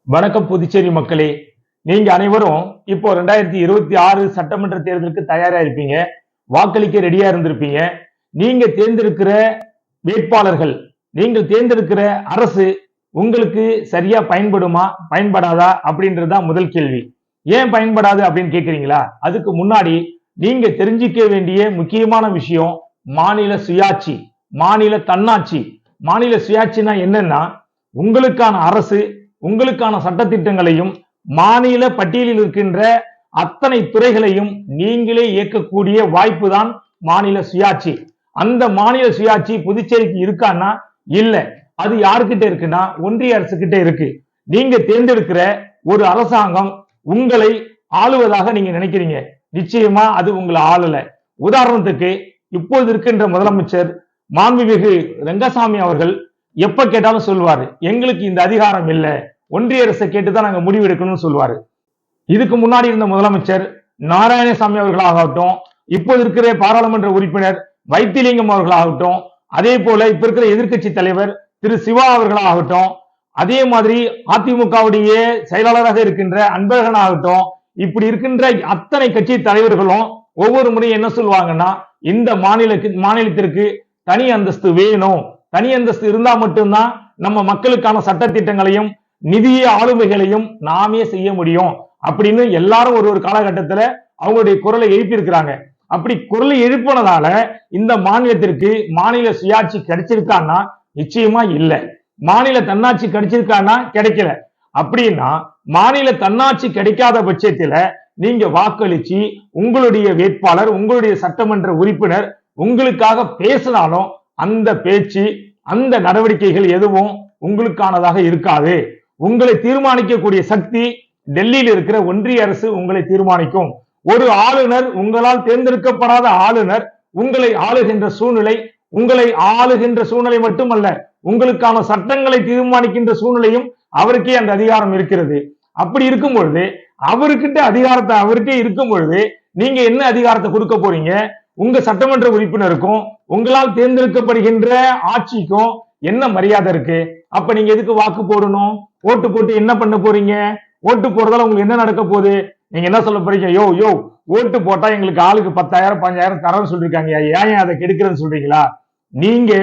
வணக்கம் புதுச்சேரி மக்களே. நீங்க அனைவரும் இப்போ 2026 சட்டமன்ற தேர்தலுக்கு தயாரா இருப்பீங்க. வாக்களிக்க ரெடியா இருந்திருப்பீங்க. நீங்க தேர்ந்தெடுக்கிற வேட்பாளர்கள், நீங்கள் தேர்ந்தெடுக்கிற அரசு உங்களுக்கு சரியா பயன்படுமா, பயன்படாதா அப்படின்றதுதான் முதல் கேள்வி. ஏன் பயன்படாது அப்படின்னு கேக்குறீங்களா? அதுக்கு முன்னாடி நீங்க தெரிஞ்சுக்க வேண்டிய முக்கியமான விஷயம் மாநில சுயாட்சி, மாநில தன்னாட்சி. மாநில சுயாட்சினா என்னன்னா, உங்களுக்கான அரசு உங்களுக்கான சட்டத்திட்டங்களையும் மாநில பட்டியலில் இருக்கின்ற அத்தனை துறைகளையும் நீங்களே இயக்கக்கூடிய வாய்ப்பு தான் மாநில சுயாட்சி. அந்த மாநில சுயாட்சி புதுச்சேரிக்கு இருக்கான்னா இல்ல. அது யாருக்கிட்ட இருக்குன்னா ஒன்றிய அரசு கிட்ட இருக்கு. நீங்க தேர்ந்தெடுக்கிற ஒரு அரசாங்கம் உங்களை ஆளுவதாக நீங்க நினைக்கிறீங்க. நிச்சயமா அது உங்களை ஆளல. உதாரணத்துக்கு இப்போது இருக்கின்ற முதலமைச்சர் மாண்புமிகு ரெங்கசாமி அவர்கள் எப்ப கேட்டாலும் சொல்லுவாரு, எங்களுக்கு இந்த அதிகாரம் இல்ல, ஒன்றிய அரசை கேட்டுதான் நாங்க முடிவு எடுக்கணும்னு சொல்லுவாரு. இதுக்கு முன்னாடி இருந்த முதலமைச்சர் நாராயணசாமி அவர்களாகட்டும், இப்போது இருக்கிற பாராளுமன்ற உறுப்பினர் வைத்திலிங்கம் அவர்களாகட்டும், அதே போல இப்ப இருக்கிற எதிர்க்கட்சி தலைவர் திரு சிவா அவர்களாகட்டும், அதே மாதிரி அதிமுகவுடைய செயலாளராக இருக்கின்ற அன்பழகன் ஆகட்டும், இப்படி இருக்கின்ற அத்தனை கட்சி தலைவர்களும் ஒவ்வொரு முறையும் என்ன சொல்லுவாங்கன்னா, இந்த மாநிலத்திற்கு தனி அந்தஸ்து வேணும், தனி அந்தஸ்து இருந்தா மட்டும்தான் நம்ம மக்களுக்கான சட்ட திட்டங்களையும் நிதிய ஆளுமைகளையும் நாமே செய்ய முடியும் அப்படின்னு எல்லாரும் ஒரு காலகட்டத்துல அவங்களுடைய குரலை எழுப்பியிருக்கிறாங்க. அப்படி குரலை எழுப்பினதால இந்த மாநிலத்திற்கு மாநில சுயாட்சி கிடைச்சிருக்கான்னா நிச்சயமா இல்ல. மாநில தன்னாட்சி கிடைச்சிருக்கான்னா கிடைக்கல. அப்படின்னா மாநில தன்னாட்சி கிடைக்காத பட்சத்துல நீங்க வாக்களிச்சு உங்களுடைய வேட்பாளர் உங்களுடைய சட்டமன்ற உறுப்பினர் உங்களுக்காக பேசினாலும் அந்த பேச்சு அந்த நடவடிக்கைகள் எதுவும் உங்களுக்கானதாக இருக்காது. உங்களை தீர்மானிக்கக்கூடிய சக்தி டெல்லியில் இருக்கிற ஒன்றிய அரசு உங்களை தீர்மானிக்கும். ஒரு ஆளுநர், உங்களால் தேர்ந்தெடுக்கப்படாத ஆளுநர் உங்களை ஆளுகின்ற சூழ்நிலை, உங்களை ஆளுகின்ற சூழ்நிலை மட்டுமல்ல, உங்களுக்கான சட்டங்களை தீர்மானிக்கின்ற சூழ்நிலையும் அவருக்கே அந்த அதிகாரம் இருக்கிறது. அப்படி இருக்கும் பொழுது அவர்கிட்ட அதிகாரத்தை அவருக்கே இருக்கும் பொழுது நீங்க என்ன அதிகாரத்தை கொடுக்க போறீங்க? உங்க சட்டமன்ற உறுப்பினருக்கும் உங்களால் தேர்ந்தெடுக்கப்படுகின்ற ஆட்சிக்கும் என்ன மரியாதை இருக்கு? அப்ப நீங்க எதுக்கு வாக்கு போடணும்? ஓட்டு போட்டு என்ன பண்ண போறீங்க? ஓட்டு போறதால உங்களுக்கு என்ன நடக்க போகுது? நீங்க என்ன சொல்ல போறீங்க? யோ யோ ஓட்டு போட்டா எங்களுக்கு ஆளுக்கு 10,000 15,000 தரன்னு சொல்லிருக்காங்க, ஏன் அதை கெடுக்கிறேன்னு சொல்றீங்களா? நீங்க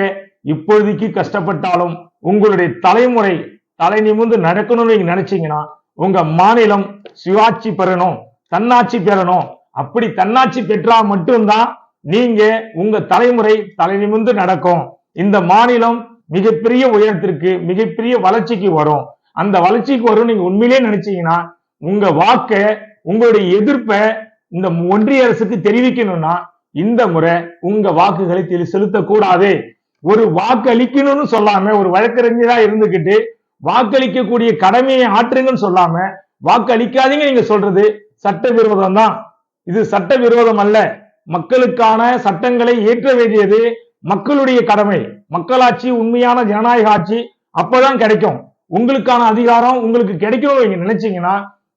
இப்பொழுதைக்கு கஷ்டப்பட்டாலும் உங்களுடைய தலைமுறை தலை நிமிர்ந்து நடக்கணும்னு நீங்க நினைச்சீங்கன்னா உங்க மாநிலம் சுயாட்சி பெறணும், தன்னாட்சி பெறணும். அப்படி தன்னாட்சி பெற்றா மட்டும்தான் நீங்க உங்க தலைமுறை தலை நிமிர்ந்து நடக்கும். இந்த மாநிலம் மிகப்பெரிய உயரத்திற்கு மிகப்பெரிய வளர்ச்சிக்கு வரும். அந்த வளர்ச்சிக்கு வரும் நீங்க உண்மையிலே நினைச்சீங்கன்னா உங்க வாக்க உங்களுடைய எதிர்ப்பை இந்த ஒன்றிய அரசுக்கு தெரிவிக்கணும்னா இந்த முறை உங்க வாக்குகளை செலுத்தக்கூடாது. ஒரு வாக்களிக்கணும்னு சொல்லாம ஒரு வழக்கறிஞரா இருந்துகிட்டு வாக்களிக்கக்கூடிய கடமையை ஆற்றுங்கன்னு சொல்லாம வாக்களிக்காதீங்க நீங்க சொல்றது சட்டவிரோதம் தான். இது சட்டவிரோதம் அல்ல. மக்களுக்கான சட்டங்களை ஏற்ற வேண்டியது மக்களுடைய கடமை. மக்களாட்சி உண்மையான ஜனநாயக ஆட்சி அப்பதான் கிடைக்கும். உங்களுக்கான அதிகாரம் உங்களுக்கு கிடைக்கணும் நீங்க நினைச்சீங்கன்னா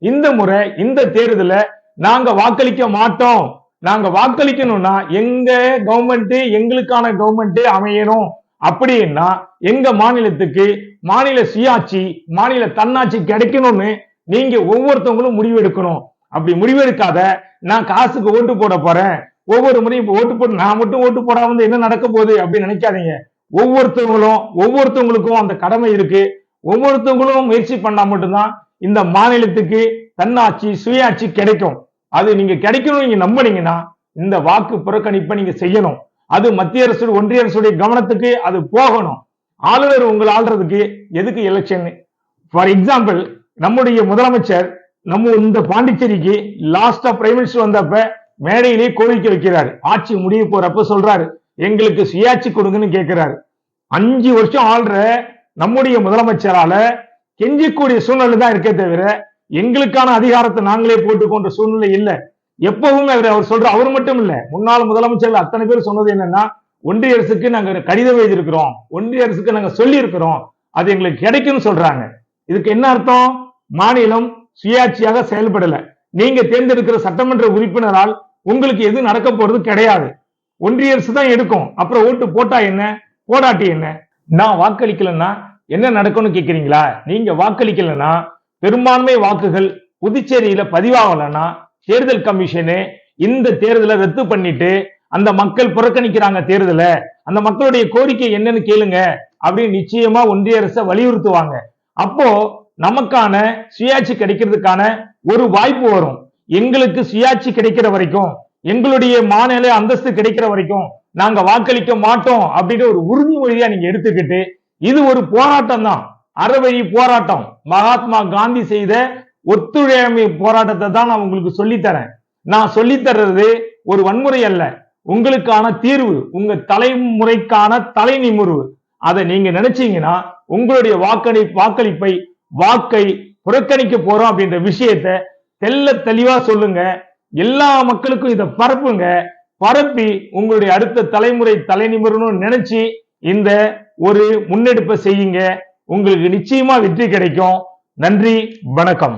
இந்த முறை இந்த தேர்தல நாங்க வாக்களிக்க மாட்டோம். நாங்க வாக்களிக்கணும்னா எங்க கவர்மெண்ட் எங்களுக்கான கவர்மெண்ட் அமையணும் அப்படின்னா எங்க மாநிலத்துக்கு மாநில சுயாட்சி மாநில தன்னாட்சி கிடைக்கணும்னு நீங்க ஒவ்வொருத்தவங்களும் முடிவு எடுக்கணும். அப்படி முடிவெடுக்காத நான் காசுக்கு ஓட்டு போட போறேன், ஒவ்வொரு முறையும் ஓட்டு போட்டு நான் மட்டும் ஓட்டு போடாம வந்து என்ன நடக்க போகுது அப்படின்னு நினைக்காதீங்க. ஒவ்வொருத்தவங்களுக்கும் அந்த கடமை இருக்கு. ஒவ்வொருத்தவங்களும் முயற்சி பண்ணா மட்டும்தான் இந்த மாநிலத்துக்கு தன்னாட்சி சுயாட்சி கிடைக்கும். அது நீங்க கிடைக்கணும் நீங்க நம்பினீங்கன்னா இந்த வாக்கு புறக்கணிப்பை நீங்க செய்யணும். அது மத்திய அரசு ஒன்றிய அரசுடைய கவனத்துக்கு அது போகணும். ஆளுநர் உங்களை ஆள்றதுக்கு எதுக்கு எலெக்ஷன்? ஃபார் எக்ஸாம்பிள் நம்முடைய முதலமைச்சர் நம்ம இந்த பாண்டிச்சேரிக்கு லாஸ்டா பிரைம் மினிஸ்டர் வந்தப்ப மேடையிலேயே கோரிக்கை வைக்கிறாரு. ஆட்சி முடிய போறப்ப சொல்றாரு எங்களுக்கு சுயாட்சி கொடுங்கன்னு கேட்கிறாரு. 5 வருஷம் ஆள்ற நம்முடைய முதலமைச்சரால கெஞ்சக்கூடிய சூழ்நிலை தான் இருக்கே தவிர எங்களுக்கான அதிகாரத்தை நாங்களே போட்டுக்கொண்ட சூழ்நிலை இல்ல. எப்பவுமே அவர் சொல்ற அவர் மட்டும் இல்ல, முன்னாள் முதலமைச்சர்கள் அத்தனை பேர் சொன்னது என்னன்னா ஒன்றிய அரசுக்கு நாங்க கடிதம் எழுதியிருக்கிறோம், ஒன்றிய அரசுக்கு நாங்க சொல்லி இருக்கிறோம், அது எங்களுக்கு கிடைக்கும்னு சொல்றாங்க. இதுக்கு என்ன அர்த்தம்? மாநிலம் சுயாட்சியாக செயல்படல. நீங்க தேர்ந்தெடுக்கிற சட்டமன்ற உறுப்பினரால் உங்களுக்கு எது நடக்க போறது கிடையாது. ஒன்றிய அரசு தான் எடுக்கும். அப்புறம் ஓட்டு போட்டா என்ன போடாட்டி என்ன? நான் வாக்களிக்கலன்னா என்ன நடக்கும்னு கேக்குறீங்களா? நீங்க வாக்களிக்கலன்னா பெரும்பான்மை வாக்குகள் புதுச்சேரியில பதிவாகலன்னா தேர்தல் கமிஷனு இந்த தேர்தலை ரத்து பண்ணிட்டு அந்த மக்கள் புறக்கணிக்கிறாங்க தேர்தலை, அந்த மக்களுடைய கோரிக்கை என்னன்னு கேளுங்க அப்படின்னு நிச்சயமா ஒன்றிய அரசை வலியுறுத்துவாங்க. அப்போ நமக்கான சுயாட்சி கிடைக்கிறதுக்கான ஒரு வாய்ப்பு வரும். எங்களுக்கு சுயாட்சி கிடைக்கிற வரைக்கும், எங்களுடைய மாநில அந்தஸ்து கிடைக்கிற வரைக்கும் நாங்க வாக்களிக்க மாட்டோம் அப்படின்னு ஒரு உறுதிமொழியா நீங்க எடுத்துக்கிட்டு, இது ஒரு போராட்டம் தான், அறவழி போராட்டம். மகாத்மா காந்தி செய்த ஒத்துழையாமை போராட்டத்தை தான் நான் உங்களுக்கு சொல்லித்தரேன். நான் சொல்லித்தர்றது ஒரு வன்முறை அல்ல, உங்களுக்கான தீர்வு, உங்க தலைமுறைக்கான தலை நிமிர்வு. அதை நீங்க நினைச்சீங்கன்னா உங்களுடைய வாக்கை புறக்கணிக்க போறோம் அப்படின்ற விஷயத்த தெல்ல தெளிவா சொல்லுங்க. எல்லா மக்களுக்கும் இதை பரப்புங்க. பரப்பி உங்களுடைய அடுத்த தலைமுறை தலை நிமிரணும்னு நினைச்சு இந்த ஒரு முன்னெடுப்பை செய்யுங்க. உங்களுக்கு நிச்சயமா வெற்றி கிடைக்கும். நன்றி, வணக்கம்.